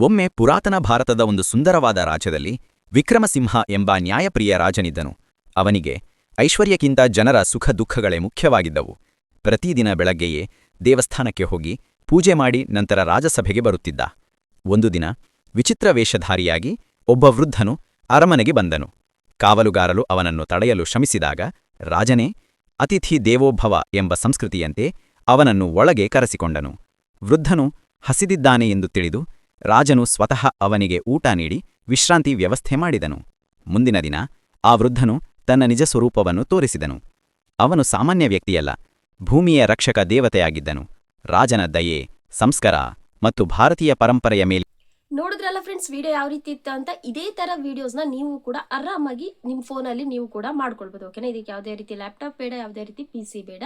ಒಮ್ಮೆ ಪುರಾತನ ಭಾರತದ ಒಂದು ಸುಂದರವಾದ ರಾಜ್ಯದಲ್ಲಿ ವಿಕ್ರಮಸಿಂಹ ಎಂಬ ನ್ಯಾಯಪ್ರಿಯ ರಾಜನಿದ್ದನು. ಅವನಿಗೆ ಐಶ್ವರ್ಯಕ್ಕಿಂತ ಜನರ ಸುಖ ದುಃಖಗಳೇ ಮುಖ್ಯವಾಗಿದ್ದವು. ಪ್ರತಿದಿನ ಬೆಳಗ್ಗೆಯೇ ದೇವಸ್ಥಾನಕ್ಕೆ ಹೋಗಿ ಪೂಜೆ ಮಾಡಿ ನಂತರ ರಾಜಸಭೆಗೆ ಬರುತ್ತಿದ್ದ. ಒಂದು ದಿನ ವಿಚಿತ್ರ ವೇಷಧಾರಿಯಾಗಿ ಒಬ್ಬ ವೃದ್ಧನು ಅರಮನೆಗೆ ಬಂದನು. ಕಾವಲುಗಾರರು ಅವನನ್ನು ತಡೆಯಲು ಶ್ರಮಿಸಿದಾಗ ರಾಜನೇ, ಅತಿಥಿ ದೇವೋಭವ ಎಂಬ ಸಂಸ್ಕೃತಿಯಂತೆ ಅವನನ್ನು ಒಳಗೆ ಕರೆಸಿಕೊಂಡನು. ವೃದ್ಧನು ಹಸಿದಿದ್ದಾನೆ ಎಂದು ತಿಳಿದು ರಾಜನು ಸ್ವತಃ ಅವನಿಗೆ ಊಟ ನೀಡಿ ವಿಶ್ರಾಂತಿ ವ್ಯವಸ್ಥೆ ಮಾಡಿದನು. ಮುಂದಿನ ದಿನ ಆ ವೃದ್ಧನು ತನ್ನ ನಿಜ ಸ್ವರೂಪವನ್ನು ತೋರಿಸಿದನು. ಅವನು ಸಾಮಾನ್ಯ ವ್ಯಕ್ತಿಯಲ್ಲ, ಭೂಮಿಯ ರಕ್ಷಕ ದೇವತೆಯಾಗಿದ್ದನು. ರಾಜನ ದಯೆ, ಸಂಸ್ಕಾರ ಮತ್ತು ಭಾರತೀಯ ಪರಂಪರೆಯ ಮೇಲೆ ನೋಡಿದ್ರಲ್ಲ ಫ್ರೆಂಡ್ಸ್, ವಿಡಿಯೋ ಯಾವ ರೀತಿ ಇತ್ತು ಅಂತ. ಇದೇ ತರ ವಿಡಿಯೋಸ್ನ ನೀವು ಕೂಡ ಆರಾಮಾಗಿ ನಿಮ್ಮ ಫೋನಲ್ಲಿ ನೀವು ಕೂಡ ಮಾಡ್ಕೊಳ್ಬೋದು. ಓಕೆನಾ, ಇದಕ್ಕೆ ಯಾವುದೇ ರೀತಿ ಲ್ಯಾಪ್ಟಾಪ್ ಬೇಡ, ಯಾವುದೇ ರೀತಿ PC ಬೇಡ.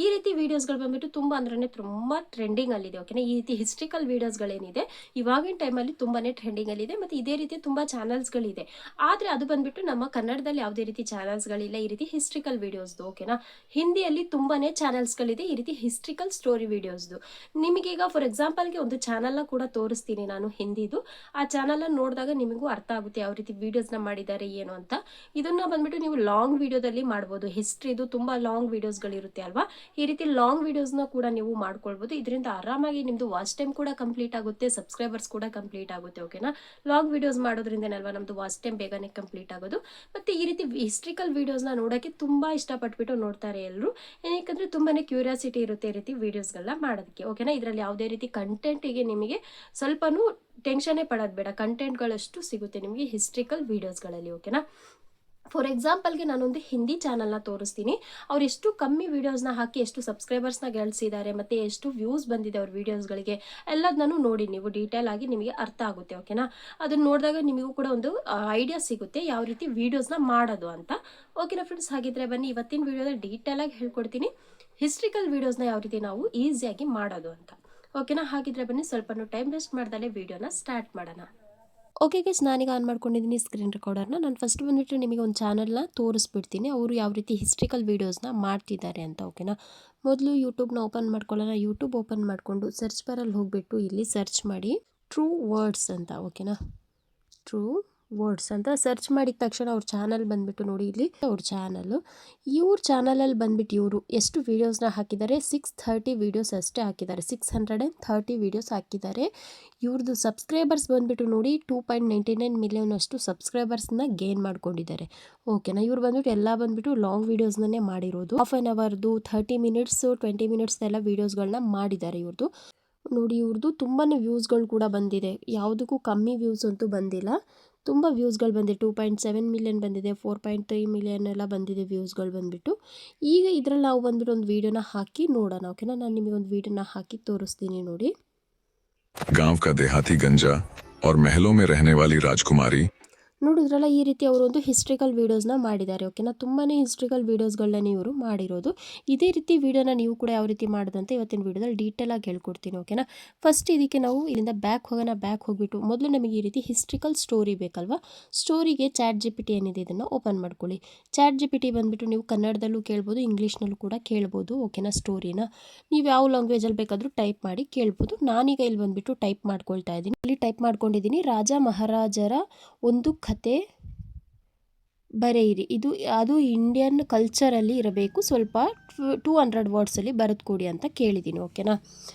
ಈ ರೀತಿ ವಿಡಿಯೋಸ್ಗಳು ಬಂದ್ಬಿಟ್ಟು ತುಂಬಾ ಅಂದ್ರೆ ತುಂಬಾ ಟ್ರೆಂಡಿಂಗ್ ಅಲ್ಲಿದೆ. ಓಕೆನಾ, ಈ ರೀತಿ ಹಿಸ್ಟ್ರಿಕಲ್ ವಿಡಿಯೋಸ್ಗಳೇನಿದೆ ಇವಾಗಿನ ಟೈಮಲ್ಲಿ ತುಂಬಾನೇ ಟ್ರೆಂಡಿಂಗ್ ಅಲ್ಲಿದೆ. ಮತ್ತೆ ಇದೇ ರೀತಿ ತುಂಬಾ ಚಾನಲ್ಸ್ಗಳಿದೆ. ಆದ್ರೆ ಅದು ಬಂದ್ಬಿಟ್ಟು ನಮ್ಮ ಕನ್ನಡದಲ್ಲಿ ಯಾವುದೇ ರೀತಿ ಚಾನಲ್ಸ್ಗಳಿಲ್ಲ ಈ ರೀತಿ ಹಿಸ್ಟ್ರಿಕಲ್ ವಿಡಿಯೋಸ್ದು. ಓಕೆನಾ, ಹಿಂದಿಯಲ್ಲಿ ತುಂಬಾನೇ ಚಾನಲ್ಸ್ಗಳಿದೆ ಈ ರೀತಿ ಹಿಸ್ಟ್ರಿಕಲ್ ಸ್ಟೋರಿ ವಿಡಿಯೋಸ್ದು. ನಿಮಗೀಗ ಫಾರ್ ಎಕ್ಸಾಂಪಲ್ಗೆ ಒಂದು ಚಾನಲ್ನ ಕೂಡ ತೋರಿಸ್ತೀನಿ ನಾನು ಹಿಂದಿದು. ಆ ಚಾನಲ್ ನೋಡಿದಾಗ ನಿಮಗೂ ಅರ್ಥ ಆಗುತ್ತೆ ಯಾವ ರೀತಿ ವಿಡಿಯೋಸ್ನ ಮಾಡಿದ್ದಾರೆ ಏನು ಅಂತ. ಇದನ್ನ ಬಂದ್ಬಿಟ್ಟು ನೀವು ಲಾಂಗ್ ವಿಡಿಯೋದಲ್ಲಿ ಮಾಡ್ಬೋದು. ಹಿಸ್ಟ್ರಿದು ತುಂಬಾ ಲಾಂಗ್ ವಿಡಿಯೋಸ್ಗಳಿರುತ್ತೆ ಅಲ್ವಾ, ಈ ರೀತಿ ಲಾಂಗ್ ವಿಡಿಯೋಸ್ನ ಕೂಡ ನೀವು ಮಾಡ್ಕೊಳ್ಬೋದು. ಇದರಿಂದ ಆರಾಮಾಗಿ ನಿಮ್ದು ವಾಚ್ ಟೈಮ್ ಕೂಡ ಕಂಪ್ಲೀಟ್ ಆಗುತ್ತೆ, ಸಬ್ಸ್ಕ್ರೈಬರ್ಸ್ ಕೂಡ ಕಂಪ್ಲೀಟ್ ಆಗುತ್ತೆ. ಓಕೆನಾ, ಲಾಂಗ್ ವಿಡಿಯೋಸ್ ಮಾಡೋದ್ರಿಂದನಲ್ವಾ ನಮ್ದು ವಾಚ್ ಟೈಮ್ ಬೇಗನೆ ಕಂಪ್ಲೀಟ್ ಆಗೋದು. ಮತ್ತೆ ಈ ರೀತಿ ಹಿಸ್ಟ್ರಿಕಲ್ ವಿಡಿಯೋಸ್ನ ನೋಡೋಕ್ಕೆ ತುಂಬಾ ಇಷ್ಟಪಟ್ಬಿಟ್ಟು ನೋಡ್ತಾರೆ ಎಲ್ಲರೂ. ಏನಕ್ಕಂದ್ರೆ ತುಂಬಾನೇ ಕ್ಯೂರಿಯಾಸಿಟಿ ಇರುತ್ತೆ ಈ ರೀತಿ ವಿಡಿಯೋಸ್ಗಳನ್ನ ಮಾಡೋದಕ್ಕೆ. ಓಕೆನಾ, ಇದರಲ್ಲಿ ಯಾವುದೇ ರೀತಿ ಕಂಟೆಂಟಿಗೆ ನಿಮಗೆ ಸ್ವಲ್ಪನೂ ಟೆನ್ಷನ್ನೇ ಪಡೋದು ಬೇಡ. ಕಂಟೆಂಟ್ಗಳಷ್ಟು ಸಿಗುತ್ತೆ ನಿಮಗೆ ಹಿಸ್ಟ್ರಿಕಲ್ ವಿಡಿಯೋಸ್ಗಳಲ್ಲಿ. ಓಕೆನಾ, ಫಾರ್ ಎಕ್ಸಾಂಪಲ್ಗೆ ನಾನೊಂದು ಹಿಂದಿ ಚಾನಲ್ನ ತೋರಿಸ್ತೀನಿ. ಅವ್ರು ಎಷ್ಟು ಕಮ್ಮಿ ವಿಡಿಯೋಸ್ನ ಹಾಕಿ ಎಷ್ಟು ಸಬ್ಸ್ಕ್ರೈಬರ್ಸ್ನ ಗಳಿಸಿದ್ದಾರೆ ಮತ್ತು ಎಷ್ಟು ವ್ಯೂಸ್ ಬಂದಿದೆ ಅವ್ರ ವಿಡಿಯೋಸ್ಗಳಿಗೆ ಎಲ್ಲದನ್ನೂ ನೋಡಿ ನೀವು ಡೀಟೇಲ್ ಆಗಿ ನಿಮಗೆ ಅರ್ಥ ಆಗುತ್ತೆ. ಓಕೆನಾ, ಅದನ್ನು ನೋಡಿದಾಗ ನಿಮಗೂ ಕೂಡ ಒಂದು ಐಡಿಯಾ ಸಿಗುತ್ತೆ ಯಾವ ರೀತಿ ವಿಡಿಯೋಸ್ನ ಮಾಡೋದು ಅಂತ. ಓಕೆನಾ ಫ್ರೆಂಡ್ಸ್, ಹಾಗಿದ್ರೆ ಬನ್ನಿ ಇವತ್ತಿನ ವಿಡಿಯೋದಲ್ಲಿ ಡೀಟೇಲ್ ಆಗಿ ಹೇಳ್ಕೊಡ್ತೀನಿ ಹಿಸ್ಟ್ರಿಕಲ್ ವಿಡಿಯೋಸ್ನ ಯಾವ ರೀತಿ ನಾವು ಈಸಿಯಾಗಿ ಮಾಡೋದು ಅಂತ. ಓಕೆನಾ, ಹಾಗಿದ್ರೆ ಬನ್ನಿ ಸ್ವಲ್ಪನೂ ಟೈಮ್ ವೇಸ್ಟ್ ಮಾಡ್ದಲೇ ವಿಡಿಯೋನ ಸ್ಟಾರ್ಟ್ ಮಾಡೋಣ. ಓಕೆ ಗೈಸ್, ನಾನೀಗ ಆನ್ ಮಾಡ್ಕೊಂಡಿದ್ದೀನಿ ಸ್ಕ್ರೀನ್ ರೆಕಾರ್ಡರ್ನ. ನಾನು ಫಸ್ಟ್ ಬಂದುಬಿಟ್ಟು ನಿಮಗೆ ಒಂದು ಚಾನಲ್ನ ತೋರಿಸ್ಬಿಡ್ತೀನಿ ಅವರು ಯಾವ ರೀತಿ ಹಿಸ್ಟ್ರಿಕಲ್ ವೀಡಿಯೋಸ್ನ ಮಾಡ್ತಿದ್ದಾರೆ ಅಂತ. ಓಕೆನಾ, ಮೊದಲು ಯೂಟ್ಯೂಬ್ನ ಓಪನ್ ಮಾಡ್ಕೊಳ್ಳೋಣ. ಯೂಟ್ಯೂಬ್ ಓಪನ್ ಮಾಡಿಕೊಂಡು ಸರ್ಚ್ ಬಾರಲ್ಲಿ ಹೋಗಿಬಿಟ್ಟು ಇಲ್ಲಿ ಸರ್ಚ್ ಮಾಡಿ ಟ್ರೂ ವರ್ಡ್ಸ್ ಅಂತ. ಓಕೆನಾ, ಟ್ರೂ ವರ್ಡ್ಸ್ ಅಂತ ಸರ್ಚ್ ಮಾಡಿದ ತಕ್ಷಣ ಅವ್ರ ಚಾನಲ್ ಬಂದುಬಿಟ್ಟು ನೋಡಿ ಇಲ್ಲಿ ಅವ್ರ ಚಾನಲಲ್ಲಿ ಬಂದುಬಿಟ್ಟು ಇವರು ಎಷ್ಟು ವೀಡಿಯೋಸ್ನ ಹಾಕಿದ್ದಾರೆ, 630 ವೀಡಿಯೋಸ್ ಅಷ್ಟೇ ಹಾಕಿದ್ದಾರೆ. 630 ವೀಡಿಯೋಸ್ ಹಾಕಿದ್ದಾರೆ. ಇವ್ರದ್ದು ಸಬ್ಸ್ಕ್ರೈಬರ್ಸ್ ಬಂದುಬಿಟ್ಟು ನೋಡಿ 2.99 ಮಿಲಿಯನ್ ಅಷ್ಟು ಸಬ್ಸ್ಕ್ರೈಬರ್ಸ್ನ ಗೇನ್ ಮಾಡ್ಕೊಂಡಿದ್ದಾರೆ. ಓಕೆನಾ, ಇವ್ರು ಬಂದುಬಿಟ್ಟು ಎಲ್ಲ ಬಂದುಬಿಟ್ಟು ಲಾಂಗ್ ವೀಡಿಯೋಸ್ನೇ ಮಾಡಿರೋದು. ಹಾಫ್ ಆನ್ ಅವರ್ದು 30 ಮಿನಿಟ್ಸ್ 20 ಮಿನಿಟ್ಸ್ ಎಲ್ಲ ವೀಡಿಯೋಸ್ಗಳನ್ನ ಮಾಡಿದ್ದಾರೆ ಇವ್ರದ್ದು. ನೋಡಿ ಇವ್ರದ್ದು ತುಂಬಾ ವ್ಯೂಸ್ಗಳು ಕೂಡ ಬಂದಿದೆ, ಯಾವುದಕ್ಕೂ ಕಮ್ಮಿ ವ್ಯೂಸ್ ಅಂತೂ ಬಂದಿಲ್ಲ. ತುಂಬ ವ್ಯೂಸ್ಗಳು ಬಂದಿದೆ, 2.7 ಮಿಲಿಯನ್ ಬಂದಿದೆ, 4.3 ಮಿಲಿಯನ್ ಎಲ್ಲ ಬಂದಿದೆ ವ್ಯೂಸ್ಗಳು ಬಂದುಬಿಟ್ಟು. ಈಗ ಇದರಲ್ಲಿ ನಾವು ಬಂದುಬಿಟ್ಟು ಒಂದು ವೀಡಿಯೋನ ಹಾಕಿ ನೋಡೋಣ. ಓಕೆನಾ, ನಾನು ನಿಮಗೆ ಒಂದು ವೀಡಿಯೋನ ಹಾಕಿ ತೋರಿಸ್ತೀನಿ ನೋಡಿ. गांव का देहाती गंजा और महलों में रहने वाली राजकुमारी ನೋಡಿದ್ರಲ್ಲ, ಈ ರೀತಿ ಅವರು ಒಂದು ಹಿಸ್ಟ್ರಿಕಲ್ ವೀಡಿಯೋಸ್ನ ಮಾಡಿದ್ದಾರೆ. ಓಕೆನಾ, ತುಂಬಾ ಹಿಸ್ಟ್ರಿಕಲ್ ವೀಡಿಯೋಸ್ಗಳನ್ನ ಇವರು ಮಾಡಿರೋದು. ಇದೇ ರೀತಿ ವೀಡಿಯೋನ ನೀವು ಕೂಡ ಯಾವ ರೀತಿ ಮಾಡೋದಂತ ಇವತ್ತಿನ ವೀಡಿಯೋದಲ್ಲಿ ಡೀಟೇಲಾಗಿ ಹೇಳ್ಕೊಡ್ತೀನಿ. ಓಕೆನಾ, ಫಸ್ಟ್ ಇದಕ್ಕೆ ನಾವು ಇಲ್ಲಿಂದ ಬ್ಯಾಕ್ ಹೋಗೋಣ. ಬ್ಯಾಕ್ ಹೋಗಿಬಿಟ್ಟು ಮೊದಲು ನಮಗೆ ಈ ರೀತಿ ಹಿಸ್ಟ್ರಿಕಲ್ ಸ್ಟೋರಿ ಬೇಕಲ್ವಾ, ಸ್ಟೋರಿಗೆ ChatGPT ಏನಿದೆ ಇದನ್ನು ಓಪನ್ ಮಾಡ್ಕೊಳ್ಳಿ. ChatGPT ಬಂದುಬಿಟ್ಟು ನೀವು ಕನ್ನಡದಲ್ಲೂ ಕೇಳ್ಬೋದು, ಇಂಗ್ಲೀಷ್ನಲ್ಲೂ ಕೂಡ ಕೇಳ್ಬೋದು. ಓಕೆನಾ, ಸ್ಟೋರಿನ ನೀವು ಯಾವ ಲ್ಯಾಂಗ್ವೇಜಲ್ಲಿ ಬೇಕಾದರೂ ಟೈಪ್ ಮಾಡಿ ಕೇಳ್ಬೋದು. ನಾನೀಗ ಇಲ್ಲಿ ಬಂದುಬಿಟ್ಟು ಟೈಪ್ ಮಾಡ್ಕೊಳ್ತಾ ಇದ್ದೀನಿ. ಇಲ್ಲಿ ಟೈಪ್ ಮಾಡ್ಕೊಂಡಿದ್ದೀನಿ, ರಾಜ ಮಹಾರಾಜರ ಒಂದು ಕತೆ ಬರೆಯಿರಿ. ಅದು ಇಂಡಿಯನ್ ಕಲ್ಚರಲ್ಲಿ ಇರಬೇಕು, ಸ್ವಲ್ಪ 200 ವರ್ಡ್ಸಲ್ಲಿ ಬರೆದು ಕೊಡಿ ಅಂತ ಕೇಳಿದ್ದೀನಿ. ಓಕೆನಾ,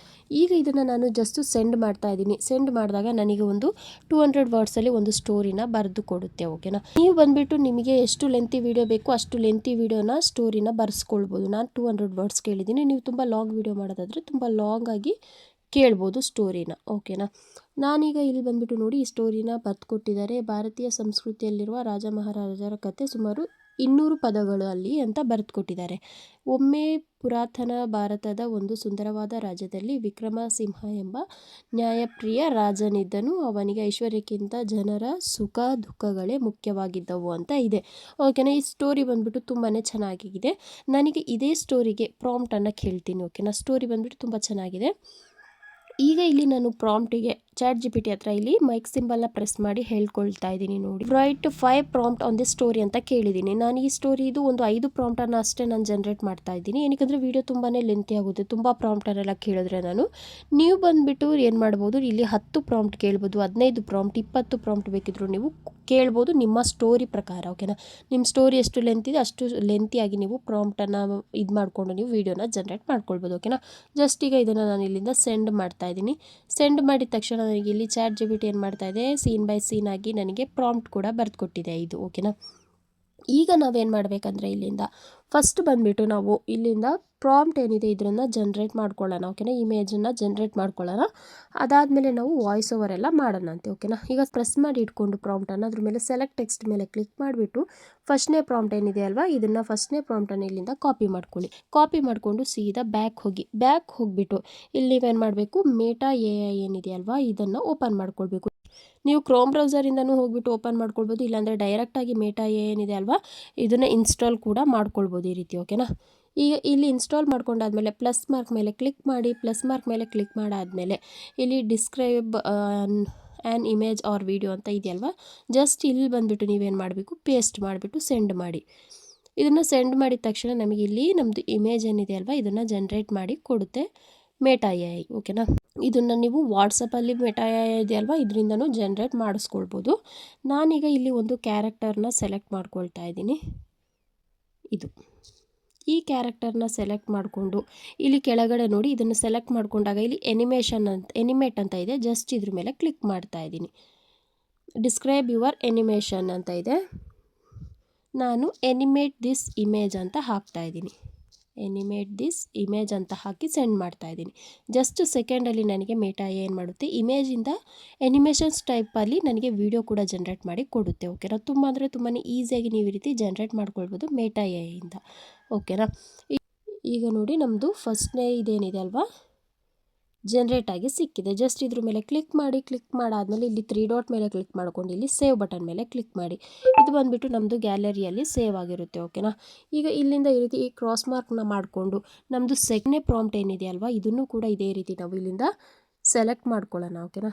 ಈಗ ಇದನ್ನು ನಾನು ಜಸ್ಟ್ ಸೆಂಡ್ ಮಾಡ್ತಾ ಇದ್ದೀನಿ. ಸೆಂಡ್ ಮಾಡಿದಾಗ ನನಗೆ ಒಂದು 200 ವರ್ಡ್ಸಲ್ಲಿ ಒಂದು ಸ್ಟೋರಿನ ಬರೆದು ಕೊಡುತ್ತೆ. ಓಕೆನಾ, ನೀವು ಬಂದುಬಿಟ್ಟು ನಿಮಗೆ ಎಷ್ಟು ಲೆಂತಿ ವೀಡಿಯೋ ಬೇಕು ಅಷ್ಟು ಲೆಂತಿ ವೀಡಿಯೋನ ಸ್ಟೋರಿನ ಬರೆಸ್ಕೊಳ್ಬೋದು. ನಾನು 200 ವರ್ಡ್ಸ್ ಕೇಳಿದ್ದೀನಿ. ನೀವು ತುಂಬ ಲಾಂಗ್ ವೀಡಿಯೋ ಮಾಡೋದಾದರೆ ತುಂಬ ಲಾಂಗ್ ಆಗಿ ಕೇಳ್ಬೋದು ಸ್ಟೋರಿನ. ಓಕೆನಾ, ನಾನೀಗ ಇಲ್ಲಿ ಬಂದುಬಿಟ್ಟು ನೋಡಿ ಈ ಸ್ಟೋರಿನ ಬರೆದು ಕೊಟ್ಟಿದ್ದಾರೆ. ಭಾರತೀಯ ಸಂಸ್ಕೃತಿಯಲ್ಲಿರುವ ರಾಜ ಮಹಾರಾಜರ ಕತೆ ಸುಮಾರು 200 ಪದಗಳು ಅಲ್ಲಿ ಅಂತ ಬರೆದು ಕೊಟ್ಟಿದ್ದಾರೆ. ಒಮ್ಮೆ ಪುರಾತನ ಭಾರತದ ಒಂದು ಸುಂದರವಾದ ರಾಜ್ಯದಲ್ಲಿ ವಿಕ್ರಮಸಿಂಹ ಎಂಬ ನ್ಯಾಯಪ್ರಿಯ ರಾಜನಿದ್ದನು. ಅವನಿಗೆ ಐಶ್ವರ್ಯಕ್ಕಿಂತ ಜನರ ಸುಖ ದುಃಖಗಳೇ ಮುಖ್ಯವಾಗಿದ್ದವು ಅಂತ ಇದೆ. ಓಕೆನಾ, ಈ ಸ್ಟೋರಿ ಬಂದುಬಿಟ್ಟು ತುಂಬಾ ಚೆನ್ನಾಗಿದೆ. ನನಗೆ ಇದೇ ಸ್ಟೋರಿಗೆ ಪ್ರಾಂಪ್ಟನ್ನು ಕೇಳ್ತೀನಿ. ಓಕೆನಾ, ಸ್ಟೋರಿ ಬಂದುಬಿಟ್ಟು ತುಂಬ ಚೆನ್ನಾಗಿದೆ. ಈಗ ಇಲ್ಲಿ ನಾನು ಪ್ರಾಂಪ್ಟಿಗೆ ChatGPT ಹತ್ರ ಇಲ್ಲಿ ಮೈಕ್ ಸಿಂಬಲ್ನ ಪ್ರೆಸ್ ಮಾಡಿ ಹೇಳ್ಕೊಳ್ತಾ ಇದ್ದೀನಿ ನೋಡಿ. Right 5 prompt on this story ಅಂತ ಕೇಳಿದ್ದೀನಿ. ನಾನು ಈ ಸ್ಟೋರಿ ಇದು ಒಂದು 5 ಪ್ರಾಂಪ್ಟನ್ನು ಅಷ್ಟೇ ನಾನು ಜನರೇಟ್ ಮಾಡ್ತಾ ಇದ್ದೀನಿ. ಏನಕ್ಕೆ ವಿಡಿಯೋ ತುಂಬಾ ಲೆಂತಿ ಆಗುತ್ತೆ, ತುಂಬ ಪ್ರಾಂಪ್ಟನ್ನೆಲ್ಲ ಕೇಳಿದ್ರೆ ನೀವು ಬಂದುಬಿಟ್ಟು ಏನು ಮಾಡ್ಬೋದು, ಇಲ್ಲಿ 10 ಪ್ರಾಂಪ್ಟ್ ಕೇಳ್ಬೋದು, 15 ಪ್ರಾಂಪ್ಟ್, 20 ಪ್ರಾಂಪ್ಟ್ ಬೇಕಿದ್ರು ನೀವು ಕೇಳ್ಬೋದು ನಿಮ್ಮ ಸ್ಟೋರಿ ಪ್ರಕಾರ. ಓಕೆನಾ, ನಿಮ್ಮ ಸ್ಟೋರಿ ಎಷ್ಟು ಲೆಂತ್ ಇದೆ ಅಷ್ಟು ಲೆಂತಿಯಾಗಿ ನೀವು ಪ್ರಾಂಪ್ಟನ್ನು ಇದು ಮಾಡಿಕೊಂಡು ನೀವು ವೀಡಿಯೋನ ಜನರೇಟ್ ಮಾಡ್ಕೊಳ್ಬೋದು. ಓಕೆನಾ, ಜಸ್ಟ್ ಈಗ ಇದನ್ನು ನಾನು ಇಲ್ಲಿಂದ ಸೆಂಡ್ ಮಾಡ್ತಾ ಇದ್ದೀನಿ. ಸೆಂಡ್ ಮಾಡಿದ ತಕ್ಷಣ ನನಗೆ ಇಲ್ಲಿ ChatGPT ಏನು ಮಾಡ್ತಾ ಇದೆ, ಸೀನ್ ಬೈ ಸೀನ್ ಆಗಿ ನನಗೆ ಪ್ರಾಂಪ್ಟ್ ಕೂಡ ಬರೆದು ಕೊಟ್ಟಿದೆ ಇದು. ಓಕೆನಾ, ಈಗ ನಾವೇನು ಮಾಡಬೇಕಂದ್ರೆ ಇಲ್ಲಿಂದ ಫಸ್ಟ್ ಬಂದುಬಿಟ್ಟು ನಾವು ಇಲ್ಲಿಂದ ಪ್ರಾಂಪ್ಟ್ ಏನಿದೆ ಇದನ್ನು ಜನರೇಟ್ ಮಾಡ್ಕೊಳ್ಳೋಣ. ಓಕೆನಾ, ಇಮೇಜನ್ನು ಜನರೇಟ್ ಮಾಡ್ಕೊಳ್ಳೋಣ. ಅದಾದಮೇಲೆ ನಾವು ವಾಯ್ಸ್ ಓವರ್ ಎಲ್ಲ ಮಾಡೋಣ ಅಂತೆ. ಓಕೆನಾ, ಈಗ ಪ್ರೆಸ್ ಮಾಡಿ ಇಟ್ಕೊಂಡು ಪ್ರಾಂಪ್ಟನ್ನು ಅದ್ರ ಮೇಲೆ ಸೆಲೆಕ್ಟ್ ಟೆಕ್ಸ್ಟ್ ಮೇಲೆ ಕ್ಲಿಕ್ ಮಾಡಿಬಿಟ್ಟು ಫಸ್ಟ್ನೇ ಪ್ರಾಂಪ್ಟ್ ಏನಿದೆ ಅಲ್ವಾ, ಇದನ್ನು ಫಸ್ಟ್ನೇ ಪ್ರಾಂಪ್ಟನ್ನು ಇಲ್ಲಿಂದ ಕಾಪಿ ಮಾಡ್ಕೊಳ್ಳಿ. ಕಾಪಿ ಮಾಡಿಕೊಂಡು ಸೀದಾ ಬ್ಯಾಕ್ ಹೋಗಿಬಿಟ್ಟು ಇಲ್ಲಿ ನೀವೇನು ಮಾಡಬೇಕು, ಮೆಟಾ AI ಏನಿದೆ ಅಲ್ವಾ ಇದನ್ನು ಓಪನ್ ಮಾಡ್ಕೊಳ್ಬೇಕು. ನೀವು ಕ್ರೋಮ್ ಬ್ರೌಸರಿಂದನೂ ಹೋಗ್ಬಿಟ್ಟು ಓಪನ್ ಮಾಡ್ಕೊಳ್ಬೋದು, ಇಲ್ಲಾಂದರೆ ಡೈರೆಕ್ಟಾಗಿ ಮೆಟಾ AI ಏನಿದೆ ಅಲ್ವಾ ಇದನ್ನು ಇನ್ಸ್ಟಾಲ್ ಕೂಡ ಮಾಡ್ಕೊಳ್ಬೋದು ಈ ರೀತಿ. ಓಕೆನಾ, ಈಗ ಇಲ್ಲಿ ಇನ್ಸ್ಟಾಲ್ ಮಾಡ್ಕೊಂಡಾದ್ಮೇಲೆ ಪ್ಲಸ್ ಮಾರ್ಕ್ ಮೇಲೆ ಕ್ಲಿಕ್ ಮಾಡಿ. ಪ್ಲಸ್ ಮಾರ್ಕ್ ಮೇಲೆ ಕ್ಲಿಕ್ ಮಾಡಾದಮೇಲೆ ಇಲ್ಲಿ describe an image or video ಅಂತ ಇದೆಯಲ್ವಾ, ಜಸ್ಟ್ ಇಲ್ಲಿ ಬಂದುಬಿಟ್ಟು ನೀವೇನು ಮಾಡಬೇಕು, ಪೇಸ್ಟ್ ಮಾಡಿಬಿಟ್ಟು ಸೆಂಡ್ ಮಾಡಿ. ಇದನ್ನು ಸೆಂಡ್ ಮಾಡಿದ ತಕ್ಷಣ ನಮಗೆ ಇಲ್ಲಿ ನಮ್ಮದು ಇಮೇಜ್ ಏನಿದೆ ಅಲ್ವಾ ಇದನ್ನು ಜನ್ರೇಟ್ ಮಾಡಿ ಕೊಡುತ್ತೆ ಮೆಟಾ AI. ಓಕೆನಾ, ಇದನ್ನು ನೀವು ವಾಟ್ಸಪ್ಪಲ್ಲಿ ಮೆಟಾ AI ಇದೆಯಲ್ವಾ ಇದರಿಂದನೂ ಜನ್ರೇಟ್ ಮಾಡಿಸ್ಕೊಳ್ಬೋದು. ನಾನೀಗ ಇಲ್ಲಿ ಒಂದು ಕ್ಯಾರೆಕ್ಟರ್ನ ಸೆಲೆಕ್ಟ್ ಮಾಡ್ಕೊಳ್ತಾ ಇದ್ದೀನಿ. ಇದು ಈ ಕ್ಯಾರೆಕ್ಟರ್ನ ಸೆಲೆಕ್ಟ್ ಮಾಡಿಕೊಂಡು ಇಲ್ಲಿ ಕೆಳಗಡೆ ನೋಡಿ ಇದನ್ನು ಸೆಲೆಕ್ಟ್ ಮಾಡಿಕೊಂಡಾಗ ಇಲ್ಲಿ ಎನಿಮೇಟ್ ಅಂತ ಇದೆ, ಜಸ್ಟ್ ಇದ್ರ ಮೇಲೆ ಕ್ಲಿಕ್ ಮಾಡ್ತಾ ಇದ್ದೀನಿ. ಡಿಸ್ಕ್ರೈಬ್ ಯುವರ್ ಎನಿಮೇಷನ್ ಅಂತ ಇದೆ, ನಾನು ಎನಿಮೇಟ್ ದಿಸ್ ಇಮೇಜ್ ಅಂತ ಹಾಕ್ತಾ ಇದ್ದೀನಿ. ಎನಿಮೇಟ್ ದಿಸ್ ಇಮೇಜ್ ಅಂತ ಹಾಕಿ ಸೆಂಡ್ ಮಾಡ್ತಾ ಇದ್ದೀನಿ. ಜಸ್ಟ್ ಸೆಕೆಂಡಲ್ಲಿ ನನಗೆ ಮೆಟಾ ಏನು ಮಾಡುತ್ತೆ, ಇಮೇಜಿಂದ ಎನಿಮೇಷನ್ಸ್ ಟೈಪಲ್ಲಿ ನನಗೆ ವಿಡಿಯೋ ಕೂಡ ಜನ್ರೇಟ್ ಮಾಡಿ ಕೊಡುತ್ತೆ. ಓಕೆನಾ, ತುಂಬ ಅಂದರೆ ತುಂಬಾ ಈಸಿಯಾಗಿ ನೀವು ಈ ರೀತಿ ಜನ್ರೇಟ್ ಮಾಡ್ಕೊಳ್ಬೋದು ಮೆಟಾ AI. ಓಕೆನಾ, ಈಗ ನೋಡಿ ನಮ್ಮದು ಫಸ್ಟ್ನೇ ಇದೇನಿದೆ ಅಲ್ವಾ ಜನ್ರೇಟ್ ಆಗಿ ಸಿಕ್ಕಿದೆ. ಜಸ್ಟ್ ಇದ್ರ ಮೇಲೆ ಕ್ಲಿಕ್ ಮಾಡಾದಮೇಲೆ ಇಲ್ಲಿ 3 ಡಾಟ್ ಮೇಲೆ ಕ್ಲಿಕ್ ಮಾಡ್ಕೊಂಡು ಇಲ್ಲಿ ಸೇವ್ ಬಟನ್ ಮೇಲೆ ಕ್ಲಿಕ್ ಮಾಡಿ. ಇದು ಬಂದುಬಿಟ್ಟು ನಮ್ಮದು ಗ್ಯಾಲರಿಯಲ್ಲಿ ಸೇವ್ ಆಗಿರುತ್ತೆ. ಓಕೆನಾ, ಈಗ ಇಲ್ಲಿಂದ ಈ ರೀತಿ ಈ ಕ್ರಾಸ್ ಮಾರ್ಕ್ನ ಮಾಡಿಕೊಂಡು ನಮ್ಮದು ಸೆಕೆಂಡ್ನೇ ಪ್ರಾಂಪ್ಟ್ ಏನಿದೆ ಅಲ್ವಾ ಇದನ್ನು ಕೂಡ ಇದೇ ರೀತಿ ನಾವು ಇಲ್ಲಿಂದ ಸೆಲೆಕ್ಟ್ ಮಾಡ್ಕೊಳ್ಳೋಣ. ಓಕೆನಾ,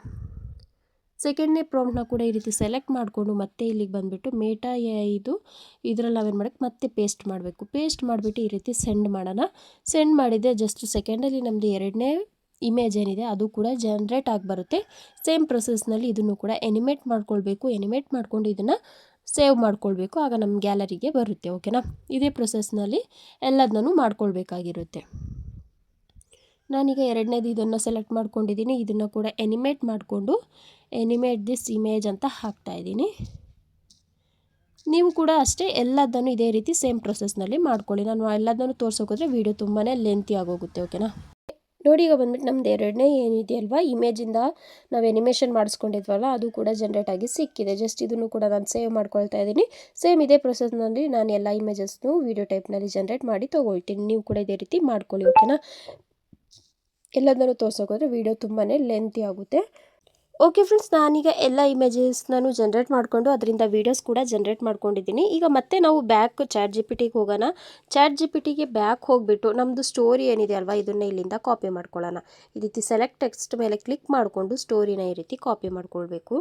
ಸೆಕೆಂಡ್ನೇ ಪ್ರಾಂಪ್ಟ್ನ ಕೂಡ ಈ ರೀತಿ ಸೆಲೆಕ್ಟ್ ಮಾಡಿಕೊಂಡು ಮತ್ತೆ ಇಲ್ಲಿಗೆ ಬಂದುಬಿಟ್ಟು ಮೆಟಾ AI ಇದರಲ್ಲಿ ನಾವೇನು ಮಾಡೋಕ್ಕೆ ಮತ್ತೆ ಪೇಸ್ಟ್ ಮಾಡಬೇಕು. ಪೇಸ್ಟ್ ಮಾಡಿಬಿಟ್ಟು ಈ ರೀತಿ ಸೆಂಡ್ ಮಾಡೋಣ. ಸೆಂಡ್ ಮಾಡಿದ್ದೆ ಜಸ್ಟ್ ಸೆಕೆಂಡಲ್ಲಿ ನಮ್ಮದು ಎರಡನೇ ಇಮೇಜ್ ಏನಿದೆ ಅದು ಕೂಡ ಜನ್ರೇಟ್ ಆಗಿ ಬರುತ್ತೆ. ಸೇಮ್ ಪ್ರೊಸೆಸ್ನಲ್ಲಿ ಇದನ್ನು ಕೂಡ ಎನಿಮೇಟ್ ಮಾಡ್ಕೊಳ್ಬೇಕು. ಎನಿಮೇಟ್ ಮಾಡಿಕೊಂಡು ಇದನ್ನು ಸೇವ್ ಮಾಡ್ಕೊಳ್ಬೇಕು, ಆಗ ನಮ್ಮ ಗ್ಯಾಲರಿಗೆ ಬರುತ್ತೆ. ಓಕೆನಾ, ಇದೇ ಪ್ರೊಸೆಸ್ನಲ್ಲಿ ಎಲ್ಲದನ್ನೂ ಮಾಡ್ಕೊಳ್ಬೇಕಾಗಿರುತ್ತೆ. ನಾನೀಗ ಎರಡನೇದು ಇದನ್ನು ಸೆಲೆಕ್ಟ್ ಮಾಡ್ಕೊಂಡಿದ್ದೀನಿ. ಇದನ್ನು ಕೂಡ ಎನಿಮೇಟ್ ಮಾಡಿಕೊಂಡು ಎನಿಮೇಟ್ ದಿಸ್ ಇಮೇಜ್ ಅಂತ ಹಾಕ್ತಾ ಇದ್ದೀನಿ. ನೀವು ಕೂಡ ಅಷ್ಟೇ ಎಲ್ಲದನ್ನು ಇದೇ ರೀತಿ ಸೇಮ್ ಪ್ರೊಸೆಸ್ನಲ್ಲಿ ಮಾಡ್ಕೊಳ್ಳಿ. ನಾನು ಎಲ್ಲದನ್ನು ತೋರಿಸೋಕೋದ್ರೆ ವಿಡಿಯೋ ತುಂಬಾ ಲೆಂತಿ ಆಗೋಗುತ್ತೆ. ಓಕೆನಾ, ನೋಡಿ ಈಗ ಬಂದ್ಬಿಟ್ಟು ನಮ್ಮದು ಎರಡನೇ ಏನಿದೆಯಲ್ವಾ ಇಮೇಜಿಂದ ನಾವು ಎನಿಮೇಷನ್ ಮಾಡಿಸ್ಕೊಂಡಿದ್ವಲ್ಲ ಅದು ಕೂಡ ಜನ್ರೇಟ್ ಆಗಿ ಸಿಕ್ಕಿದೆ. ಜಸ್ಟ್ ಇದನ್ನು ಕೂಡ ನಾನು ಸೇವ್ ಮಾಡ್ಕೊಳ್ತಾ ಇದ್ದೀನಿ. ಸೇಮ್ ಇದೇ ಪ್ರೊಸೆಸ್ನಲ್ಲಿ ನಾನು ಎಲ್ಲ ಇಮೇಜಸ್ನು ವಿಡಿಯೋ ಟೈಪ್ನಲ್ಲಿ ಜನ್ರೇಟ್ ಮಾಡಿ ತೊಗೊಳ್ತೀನಿ. ನೀವು ಕೂಡ ಇದೇ ರೀತಿ ಮಾಡ್ಕೊಳ್ಳಿ. ಓಕೆನಾ, ಎಲ್ಲದನ್ನು ತೋರಿಸೋಕೋದ್ರೆ ವಿಡಿಯೋ ತುಂಬಾ ಲೆಂತಿ ಆಗುತ್ತೆ. ಓಕೆ ಫ್ರೆಂಡ್ಸ್, ನಾನೀಗ ಎಲ್ಲ ಇಮೇಜಸ್ನೂ ಜನ್ರೇಟ್ ಮಾಡಿಕೊಂಡು ಅದರಿಂದ ವೀಡಿಯೋಸ್ ಕೂಡ ಜನ್ರೇಟ್ ಮಾಡ್ಕೊಂಡಿದ್ದೀನಿ. ಈಗ ಮತ್ತೆ ನಾವು ಬ್ಯಾಕ್ ChatGPTಗೆ ಹೋಗೋಣ. ChatGPTಗೆ ಬ್ಯಾಕ್ ಹೋಗಿಬಿಟ್ಟು ನಮ್ಮದು ಸ್ಟೋರಿ ಏನಿದೆ ಅಲ್ವಾ ಇದನ್ನು ಇಲ್ಲಿಂದ ಕಾಪಿ ಮಾಡ್ಕೊಳ್ಳೋಣ. ಈ ರೀತಿ ಸೆಲೆಕ್ಟ್ ಟೆಕ್ಸ್ಟ್ ಮೇಲೆ ಕ್ಲಿಕ್ ಮಾಡಿಕೊಂಡು ಸ್ಟೋರಿನ ಈ ರೀತಿ ಕಾಪಿ ಮಾಡ್ಕೊಳ್ಬೇಕು.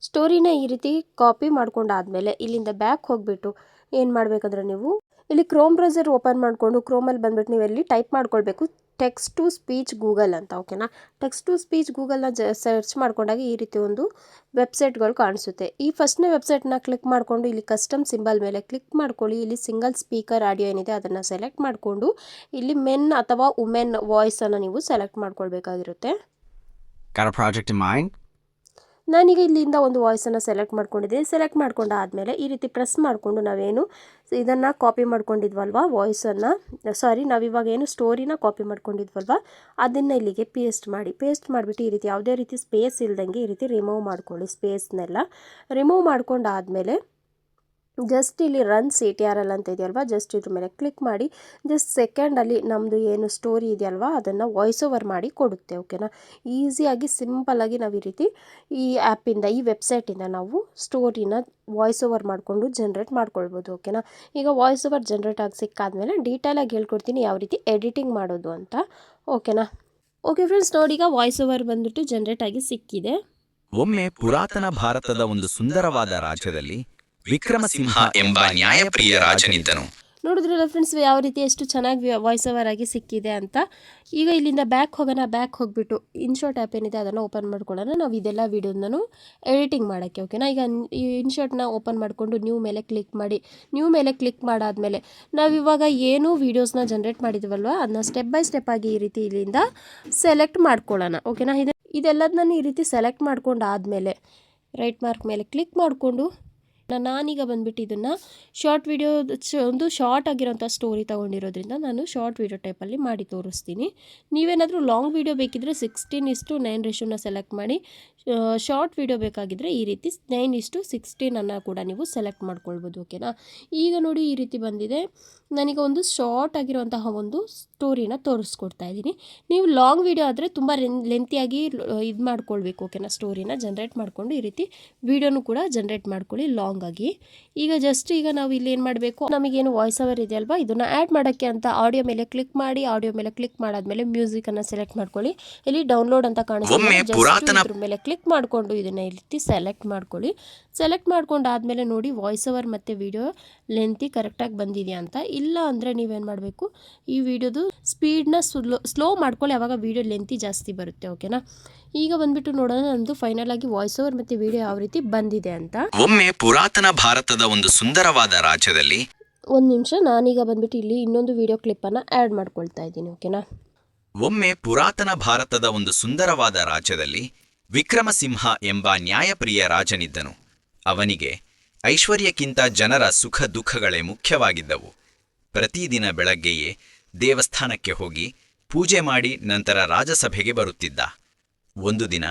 ಸ್ಟೋರಿನ ಈ ರೀತಿ ಕಾಪಿ ಮಾಡ್ಕೊಂಡಾದಮೇಲೆ ಇಲ್ಲಿಂದ ಬ್ಯಾಕ್ ಹೋಗಿಬಿಟ್ಟು ಏನು ಮಾಡಬೇಕಂದ್ರೆ ನೀವು ಇಲ್ಲಿ ಕ್ರೋಮ್ ಬ್ರೌಸರ್ ಓಪನ್ ಮಾಡಿಕೊಂಡು ಕ್ರೋಮಲ್ಲಿ ಬಂದುಬಿಟ್ಟು ನೀವು ಇಲ್ಲಿ ಟೈಪ್ ಮಾಡ್ಕೊಳ್ಬೇಕು ಟೆಕ್ಸ್ಟ್ ಟು ಸ್ಪೀಚ್ ಗೂಗಲ್ ಅಂತ. ಓಕೆನಾ, ಟೆಕ್ಸ್ಟ್ ಟು ಸ್ಪೀಚ್ ಗೂಗಲ್ನ ಸರ್ಚ್ ಮಾಡ್ಕೊಂಡಾಗ ಈ ರೀತಿ ಒಂದು ವೆಬ್ಸೈಟ್ಗಳು ಕಾಣಿಸುತ್ತೆ. ಈ ಫಸ್ಟ್ನೇ ವೆಬ್ಸೈಟ್ನ ಕ್ಲಿಕ್ ಮಾಡಿಕೊಂಡು ಇಲ್ಲಿ ಕಸ್ಟಮ್ ಸಿಂಬಲ್ ಮೇಲೆ ಕ್ಲಿಕ್ ಮಾಡ್ಕೊಳ್ಳಿ. ಇಲ್ಲಿ ಸಿಂಗಲ್ ಸ್ಪೀಕರ್ ಆಡಿಯೋ ಏನಿದೆ ಅದನ್ನು ಸೆಲೆಕ್ಟ್ ಮಾಡಿಕೊಂಡು ಇಲ್ಲಿ ಮೆನ್ ಅಥವಾ ವುಮೆನ್ ವಾಯ್ಸನ್ನು ನೀವು select ಮಾಡ್ಕೊಳ್ಬೇಕಾಗಿರುತ್ತೆ. Got a project in mind? ನಾನೀಗ ಇಲ್ಲಿಂದ ಒಂದು ವಾಯ್ಸನ್ನು ಸೆಲೆಕ್ಟ್ ಮಾಡ್ಕೊಂಡಿದ್ದೀನಿ. ಸೆಲೆಕ್ಟ್ ಮಾಡ್ಕೊಂಡಾದಮೇಲೆ ಈ ರೀತಿ ಪ್ರೆಸ್ ಮಾಡಿಕೊಂಡು ನಾವೇನು ಇದನ್ನು ಕಾಪಿ ಮಾಡ್ಕೊಂಡಿದ್ವಲ್ವ ವಾಯ್ಸನ್ನು ನಾವಿವಾಗ ಏನು ಸ್ಟೋರಿನ ಕಾಪಿ ಮಾಡ್ಕೊಂಡಿದ್ವಲ್ವ ಅದನ್ನು ಇಲ್ಲಿಗೆ ಪೇಸ್ಟ್ ಮಾಡಿಬಿಟ್ಟು ಈ ರೀತಿ ಯಾವುದೇ ರೀತಿ ಸ್ಪೇಸ್ ಇಲ್ದಂಗೆ ಈ ರೀತಿ ರಿಮೂವ್ ಮಾಡ್ಕೊಳ್ಳಿ. ಸ್ಪೇಸ್ನೆಲ್ಲ ರಿಮೂವ್ ಮಾಡ್ಕೊಂಡಾದಮೇಲೆ ಜಸ್ಟ್ ಇಲ್ಲಿ ರನ್ CTRL ಅಂತ ಇದೆಯಲ್ವಾ ಜಸ್ಟ್ ಇದ್ರ ಮೇಲೆ ಕ್ಲಿಕ್ ಮಾಡಿ. ಜಸ್ಟ್ ಸೆಕೆಂಡಲ್ಲಿ ನಮ್ಮದು ಏನು ಸ್ಟೋರಿ ಇದೆಯಲ್ವಾ ಅದನ್ನು ವಾಯ್ಸ್ ಓವರ್ ಮಾಡಿ ಕೊಡುತ್ತೆ. ಓಕೆನಾ, ಈಸಿಯಾಗಿ ಸಿಂಪಲ್ಲಾಗಿ ನಾವು ಈ ರೀತಿ ಈ ಆ್ಯಪಿಂದ ಈ ವೆಬ್ಸೈಟಿಂದ ನಾವು ಸ್ಟೋರಿನ ವಾಯ್ಸ್ ಓವರ್ ಮಾಡಿಕೊಂಡು ಜನ್ರೇಟ್ ಮಾಡ್ಕೊಳ್ಬೋದು. ಓಕೆನಾ, ಈಗ ವಾಯ್ಸ್ ಓವರ್ ಜನ್ರೇಟ್ ಆಗಿ ಸಿಕ್ಕಾದ್ಮೇಲೆ ಡೀಟೇಲಾಗಿ ಹೇಳ್ಕೊಡ್ತೀನಿ ಯಾವ ರೀತಿ ಎಡಿಟಿಂಗ್ ಮಾಡೋದು ಅಂತ. ಓಕೆನಾ, ಓಕೆ ಫ್ರೆಂಡ್ಸ್, ನೋಡಿ ಈಗ ವಾಯ್ಸ್ ಓವರ್ ಬಂದ್ಬಿಟ್ಟು ಜನರೇಟ್ ಆಗಿ ಸಿಕ್ಕಿದೆ. ಒಮ್ಮೆ ಪುರಾತನ ಭಾರತದ ಒಂದು ಸುಂದರವಾದ ರಾಜ್ಯದಲ್ಲಿ ವಿಕ್ರಮಸಿಂಹ ಎಂಬ ನ್ಯಾಯಪ್ರಿಯ ರಾಜನಿದ್ದನು. ನೋಡಿದ್ರಲ್ಲ ಫ್ರೆಂಡ್ಸ್, ಯಾವ ರೀತಿ ಎಷ್ಟು ಚೆನ್ನಾಗಿ ವಾಯ್ಸ್ ಓವರ್ ಆಗಿ ಸಿಕ್ಕಿದೆ ಅಂತ. ಈಗ ಇಲ್ಲಿಂದ ಬ್ಯಾಕ್ ಹೋಗೋಣ. ಬ್ಯಾಕ್ ಹೋಗಿಬಿಟ್ಟು ಇನ್ಶಾರ್ಟ್ ಆ್ಯಪ್ ಏನಿದೆ ಅದನ್ನು ಓಪನ್ ಮಾಡ್ಕೊಳ್ಳೋಣ. ನಾವು ಇದೆಲ್ಲ ವೀಡಿಯೋದನ್ನು ಎಡಿಟಿಂಗ್ ಮಾಡೋಕ್ಕೆ, ಓಕೆನಾ. ಈಗ ಈ ಇನ್ಶಾರ್ಟ್ನ ಓಪನ್ ಮಾಡಿಕೊಂಡು ನ್ಯೂ ಮೇಲೆ ಕ್ಲಿಕ್ ಮಾಡಿ. ನ್ಯೂ ಮೇಲೆ ಕ್ಲಿಕ್ ಮಾಡಾದಮೇಲೆ ನಾವಿವಾಗ ಏನು ವೀಡಿಯೋಸ್ನ ಜನ್ರೇಟ್ ಮಾಡಿದ್ವಲ್ವ ಅದನ್ನ ಸ್ಟೆಪ್ ಬೈ ಸ್ಟೆಪ್ ಆಗಿ ಈ ರೀತಿ ಇಲ್ಲಿಂದ ಸೆಲೆಕ್ಟ್ ಮಾಡ್ಕೊಳ್ಳೋಣ, ಓಕೆನಾ. ಇದೆಲ್ಲದನ್ನು ಈ ರೀತಿ ಸೆಲೆಕ್ಟ್ ಮಾಡ್ಕೊಂಡು ಆದಮೇಲೆ ರೈಟ್ ಮಾರ್ಕ್ ಮೇಲೆ ಕ್ಲಿಕ್ ಮಾಡಿಕೊಂಡು ನಾನೀಗ ಬಂದುಬಿಟ್ಟು ಇದನ್ನು ಶಾರ್ಟ್ ವಿಡಿಯೋ ಒಂದು ಶಾರ್ಟ್ ಆಗಿರೋಂಥ ಸ್ಟೋರಿ ತೊಗೊಂಡಿರೋದ್ರಿಂದ ನಾನು ಶಾರ್ಟ್ ವಿಡಿಯೋ ಟೈಪಲ್ಲಿ ಮಾಡಿ ತೋರಿಸ್ತೀನಿ. ನೀವೇನಾದರೂ ಲಾಂಗ್ ವಿಡಿಯೋ ಬೇಕಿದ್ದರೆ 16:9 ರೇಷೋನ ಸೆಲೆಕ್ಟ್ ಮಾಡಿ. ಶಾರ್ಟ್ ವಿಡಿಯೋ ಬೇಕಾಗಿದ್ದರೆ ಈ ರೀತಿ 9:16 ಕೂಡ ನೀವು ಸೆಲೆಕ್ಟ್ ಮಾಡ್ಕೊಳ್ಬೋದು, ಓಕೆನಾ. ಈಗ ನೋಡಿ ಈ ರೀತಿ ಬಂದಿದೆ. ನನಗೆ ಒಂದು ಶಾರ್ಟ್ ಆಗಿರುವಂತಹ ಒಂದು ಸ್ಟೋರಿನ ತೋರಿಸ್ಕೊಡ್ತಾ ಇದ್ದೀನಿ. ನೀವು ಲಾಂಗ್ ವಿಡಿಯೋ ಆದರೆ ತುಂಬ ಲೆಂತಿಯಾಗಿ ಇದು ಮಾಡ್ಕೊಳ್ಬೇಕು, ಓಕೆನಾ. ಸ್ಟೋರಿನ ಜನ್ರೇಟ್ ಮಾಡಿಕೊಂಡು ಈ ರೀತಿ ವಿಡಿಯೋನು ಕೂಡ ಜನ್ರೇಟ್ ಮಾಡ್ಕೊಳ್ಳಿ ಲಾಂಗ್ ಆಗಿ. ಈಗ ಜಸ್ಟ್ ಈಗ ನಾವು ಇಲ್ಲಿ ಏನು ಮಾಡಬೇಕು, ನಮಗೇನು ವಾಯ್ಸ್ ಓವರ್ ಇದೆ ಅಲ್ವಾ, ಇದನ್ನು ಆ್ಯಡ್ ಮಾಡೋಕ್ಕೆ ಅಂತ ಆಡಿಯೋ ಮೇಲೆ ಕ್ಲಿಕ್ ಮಾಡಿ. ಆಡಿಯೋ ಮೇಲೆ ಕ್ಲಿಕ್ ಮಾಡಾದ್ಮೇಲೆ ಮ್ಯೂಸಿಕನ್ನು ಸೆಲೆಕ್ಟ್ ಮಾಡ್ಕೊಳ್ಳಿ. ಇಲ್ಲಿ ಡೌನ್ಲೋಡ್ ಅಂತ ಕಾಣಿಸ್ತಿದೆ, ಇದ್ರ ಮೇಲೆ ಕ್ಲಿಕ್ ಮಾಡಿಕೊಂಡು ಇದನ್ನು ಈ ರೀತಿ ಸೆಲೆಕ್ಟ್ ಮಾಡ್ಕೊಳ್ಳಿ. ಸೆಲೆಕ್ಟ್ ಮಾಡ್ಕೊಂಡಾದ್ಮೇಲೆ ನೋಡಿ ವಾಯ್ಸ್ ಓವರ್ ಮತ್ತು ವಿಡಿಯೋ ಲೆಂತಿ ಕರೆಕ್ಟಾಗಿ ಬಂದಿದೆಯಾ ಅಂತ. ಇಲ್ಲ ಅಂದರೆ ನೀವೇನು ಮಾಡಬೇಕು, ಈ ವಿಡಿಯೋದು ಸ್ಪೀಡ್ನ ಸ್ಲೋ ಮಾಡ್ಕೊಳ್ಳಿ, ಆವಾಗ ವಿಡಿಯೋ ಲೆಂತಿ ಜಾಸ್ತಿ ಬರುತ್ತೆ, ಓಕೆನಾ. ಈಗ ಬಂದ್ಬಿಟ್ಟು ನೋಡೋಣ ನಮ್ಮದು ಫೈನಲ್ ಆಗಿ ವಾಯ್ಸ್ ಓವರ್ ಮತ್ತು ವಿಡಿಯೋ ಯಾವ ರೀತಿ ಬಂದಿದೆ ಅಂತ. ಒಮ್ಮೆ ಪುರಾತನ ಭಾರತದ ಒಂದು ಸುಂದರವಾದ ರಾಜ್ಯದಲ್ಲಿ ಒಂದು ನಿಮಿಷ, ನಾನೀಗ ಬಂದ್ಬಿಟ್ಟು ಇಲ್ಲಿ ಇನ್ನೊಂದು ವಿಡಿಯೋ ಕ್ಲಿಪ್ಪನ್ನು ಆ್ಯಡ್ ಮಾಡ್ಕೊಳ್ತಾ ಇದ್ದೀನಿ, ಓಕೆನಾ. ಒಮ್ಮೆ ಪುರಾತನ ಭಾರತದ ಒಂದು ಸುಂದರವಾದ ರಾಜ್ಯದಲ್ಲಿ ವಿಕ್ರಮಸಿಂಹ ಎಂಬ ನ್ಯಾಯಪ್ರಿಯ ರಾಜನಿದ್ದನು. ಅವನಿಗೆ ಐಶ್ವರ್ಯಕ್ಕಿಂತ ಜನರ ಸುಖ ದುಃಖಗಳೇ ಮುಖ್ಯವಾಗಿದ್ದವು. ಪ್ರತಿದಿನ ಬೆಳಗ್ಗೆಯೇ ದೇವಸ್ಥಾನಕ್ಕೆ ಹೋಗಿ ಪೂಜೆ ಮಾಡಿ ನಂತರ ರಾಜಸಭೆಗೆ ಬರುತ್ತಿದ್ದ. ಒಂದು ದಿನ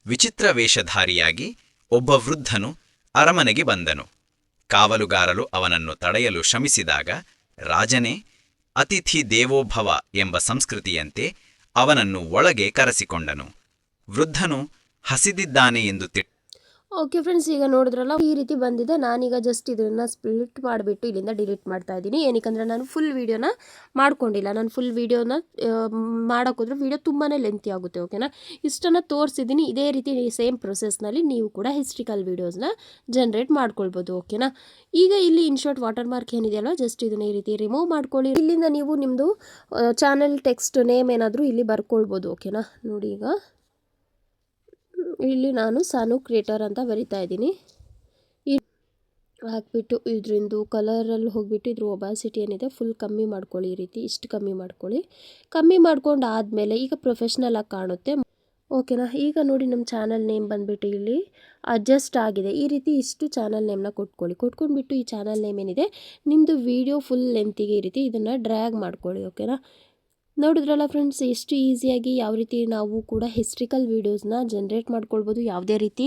ವಿಚಿತ್ರ ವೇಷಧಾರಿಯಾಗಿ ಒಬ್ಬ ವೃದ್ಧನು ಅರಮನೆಗೆ ಬಂದನು. ಕಾವಲುಗಾರರು ಅವನನ್ನು ತಡೆಯಲು ಶ್ರಮಿಸಿದಾಗ ರಾಜನೇ ಅತಿಥಿ ದೇವೋಭವ ಎಂಬ ಸಂಸ್ಕೃತಿಯಂತೆ ಅವನನ್ನು ಒಳಗೆ ಕರೆಸಿಕೊಂಡನು. ವೃದ್ಧನು ಹಸಿದಿದ್ದಾನೆ ಎಂದು ಓಕೆ ಫ್ರೆಂಡ್ಸ್, ಈಗ ನೋಡಿದ್ರಲ್ಲ ಈ ರೀತಿ ಬಂದಿದೆ. ನಾನೀಗ ಜಸ್ಟ್ ಇದನ್ನು ಸ್ಪ್ಲಿಟ್ ಮಾಡಿಬಿಟ್ಟು ಇಲ್ಲಿಂದ ಡಿಲೀಟ್ ಮಾಡ್ತಾ ಇದ್ದೀನಿ. ಏನಕ್ಕೆ ನಾನು ಫುಲ್ ವೀಡಿಯೋನ ಮಾಡ್ಕೊಂಡಿಲ್ಲ. ನಾನು ಫುಲ್ ವೀಡಿಯೋನ ಮಾಡೋಕ್ಕೋದ್ರೆ ವೀಡಿಯೋ ತುಂಬಾ ಲೆಂತಿ ಆಗುತ್ತೆ, ಓಕೆನಾ. ಇಷ್ಟನ್ನು ತೋರಿಸಿದ್ದೀನಿ. ಇದೇ ರೀತಿ ಸೇಮ್ ಪ್ರೊಸೆಸ್ನಲ್ಲಿ ನೀವು ಕೂಡ ಹಿಸ್ಟ್ರಿಕಲ್ ವೀಡಿಯೋಸ್ನ ಜನ್ರೇಟ್ ಮಾಡ್ಕೊಳ್ಬೋದು, ಓಕೆನಾ. ಈಗ ಇಲ್ಲಿ ಇನ್ಶಾರ್ಟ್ ವಾಟರ್ ಮಾರ್ಕ್ ಏನಿದೆಯಲ್ಲ, ಜಸ್ಟ್ ಇದನ್ನು ಈ ರೀತಿ ರಿಮೂವ್ ಮಾಡ್ಕೊಳ್ಳಿ. ಇಲ್ಲಿಂದ ನೀವು ನಿಮ್ಮದು ಚಾನಲ್ ಟೆಕ್ಸ್ಟ್ ನೇಮ್ ಏನಾದರೂ ಇಲ್ಲಿ ಬರ್ಕೊಳ್ಬೋದು, ಓಕೆನಾ. ನೋಡಿ ಈಗ ಇಲ್ಲಿ ನಾನು ಸಾನು ಕ್ರಿಯೇಟರ್ ಅಂತ ಬರಿತಾ ಇದ್ದೀನಿ. ಹಾಕ್ಬಿಟ್ಟು ಇದರಿಂದ ಕಲರಲ್ಲಿ ಹೋಗಿಬಿಟ್ಟು ಇದ್ರ ಒಬಾಸಿಟಿ ಏನಿದೆ ಫುಲ್ ಕಮ್ಮಿ ಮಾಡ್ಕೊಳ್ಳಿ. ಈ ರೀತಿ ಇಷ್ಟು ಕಮ್ಮಿ ಮಾಡ್ಕೊಳ್ಳಿ. ಕಮ್ಮಿ ಮಾಡ್ಕೊಂಡು ಆದಮೇಲೆ ಈಗ ಪ್ರೊಫೆಷ್ನಲ್ ಆಗಿ ಕಾಣುತ್ತೆ, ಓಕೆನಾ. ಈಗ ನೋಡಿ ನಮ್ಮ ಚಾನಲ್ ನೇಮ್ ಬಂದುಬಿಟ್ಟು ಇಲ್ಲಿ ಅಡ್ಜಸ್ಟ್ ಆಗಿದೆ. ಈ ರೀತಿ ಇಷ್ಟು ಚಾನಲ್ ನೇಮ್ನ ಕೊಟ್ಕೊಂಡ್ಬಿಟ್ಟು ಈ ಚಾನಲ್ ನೇಮ್ ಏನಿದೆ ನಿಮ್ಮದು ವೀಡಿಯೋ ಫುಲ್ ಲೆಂತಿಗೆ ಈ ರೀತಿ ಇದನ್ನು ಡ್ರ್ಯಾಗ್ ಮಾಡ್ಕೊಳ್ಳಿ, ಓಕೆನಾ. ನೋಡಿದ್ರಲ್ಲ ಫ್ರೆಂಡ್ಸ್, ಎಷ್ಟು ಈಸಿಯಾಗಿ ಯಾವ ರೀತಿ ನಾವು ಕೂಡ ಹಿಸ್ಟ್ರಿಕಲ್ ವೀಡಿಯೋಸ್ನ ಜನ್ರೇಟ್ ಮಾಡ್ಕೊಳ್ಬೋದು. ಯಾವುದೇ ರೀತಿ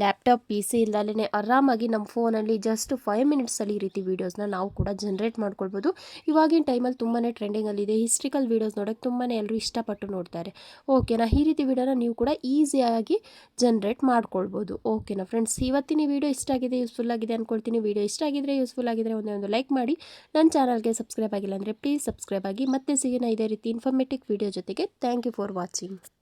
ಲ್ಯಾಪ್ಟಾಪ್ PC ಇಲ್ಲದೇ ಆರಾಮಾಗಿ ನಮ್ಮ ಫೋನಲ್ಲಿ ಜಸ್ಟ್ 5 ಮಿನಿಟ್ಸಲ್ಲಿ ಈ ರೀತಿ ವೀಡಿಯೋಸ್ನ ನಾವು ಕೂಡ ಜನ್ರೇಟ್ ಮಾಡ್ಕೊಳ್ಬೋದು. ಇವಾಗಿನ ಟೈಮಲ್ಲಿ ತುಂಬಾ ಟ್ರೆಂಡಿಂಗಲ್ಲಿದೆ ಹಿಸ್ಟ್ರಿಕಲ್ ವೀಡಿಯೋಸ್ ನೋಡೋಕ್ಕೆ. ತುಂಬಾ ಎಲ್ಲರೂ ಇಷ್ಟಪಟ್ಟು ನೋಡ್ತಾರೆ, ಓಕೆನಾ. ಈ ರೀತಿ ವೀಡಿಯೋನ ನೀವು ಕೂಡ ಈಸಿಯಾಗಿ ಜನ್ರೇಟ್ ಮಾಡ್ಕೊಳ್ಬೋದು, ಓಕೆನಾ ಫ್ರೆಂಡ್ಸ್. ಇವತ್ತಿನ ವೀಡಿಯೋ ಇಷ್ಟ ಆಗಿದೆ, ಯೂಸ್ಫುಲ್ ಆಗಿದೆ ಅಂದ್ಕೊಳ್ತೀನಿ. ವೀಡಿಯೋ ಇಷ್ಟ ಆಗಿದ್ರೆ ಯೂಸ್ಫುಲ್ ಆಗಿದ್ರೆ ಒಂದು ಲೈಕ್ ಮಾಡಿ. ನನ್ನ ಚಾನಲ್ಗೆ ಸಬ್ಸ್ಕ್ರೈಬ್ ಆಗಿಲ್ಲ ಅಂದರೆ ಪ್ಲೀಸ್ ಸಬ್ಸ್ಕ್ರೈಬ್ ಆಗಿ. ಮತ್ತೆ ಸಿಗೋಣ ಇದೇ ರೀತಿ ಇನ್ಫಾರ್ಮೇಟಿವ್ ವಿಡಿಯೋ ಜೊತೆಗೆ. Thank you for watching.